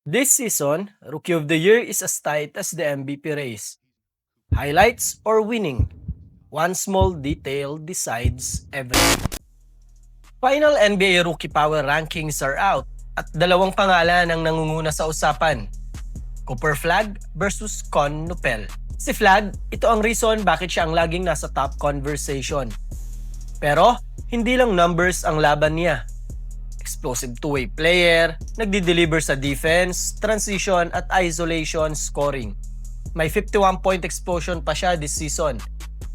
This season, Rookie of the Year is as tight as the MVP race. Highlights or winning? One small detail decides everything. Final NBA Rookie Power Rankings are out at dalawang pangalan ang nangunguna sa usapan. Cooper Flag versus Con Nupel. Si Flag, ito ang reason bakit siya ang laging nasa top conversation. Pero, hindi lang numbers ang laban niya. Explosive two-way player, nagdi-deliver sa defense, transition at isolation scoring. May 51-point explosion pa siya this season.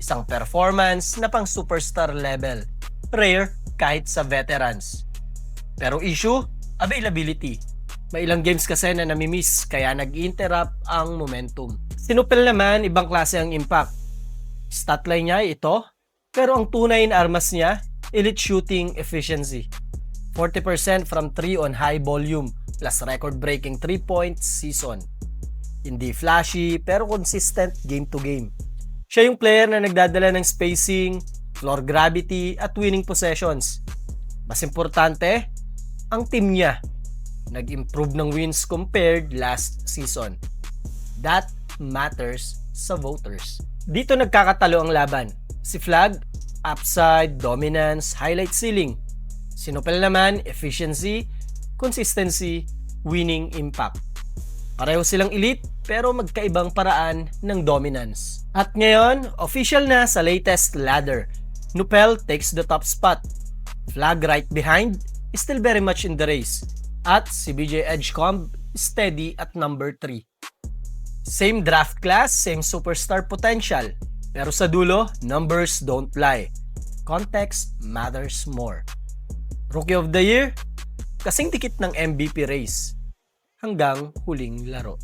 Isang performance na pang superstar level. Rare kahit sa veterans. Pero issue, availability. May ilang games kasi na namimiss kaya nag-interrupt ang momentum. Si Nupel naman, ibang klase ang impact. Statline niya ito, pero ang tunay na armas niya, elite shooting efficiency. 40% from 3 on high volume plus record-breaking 3-point season. Hindi flashy pero consistent game to game. Siya yung player na nagdadala ng spacing, floor gravity at winning possessions. Mas importante, ang team niya nag-improve ng wins compared last season. That matters sa voters. Dito nagkakatalo ang laban. Si Flag, upside, dominance, highlight ceiling. Si Nupel naman, efficiency, consistency, winning impact. Pareho silang elite pero magkaibang paraan ng dominance. At ngayon, official na sa latest ladder. Nupel takes the top spot. Flag right behind is still very much in the race. At si BJ Edgecomb steady at number 3. Same draft class, same superstar potential. Pero sa dulo, numbers don't lie. Context matters more. Rookie of the Year, kasing dikit ng MVP race hanggang huling laro.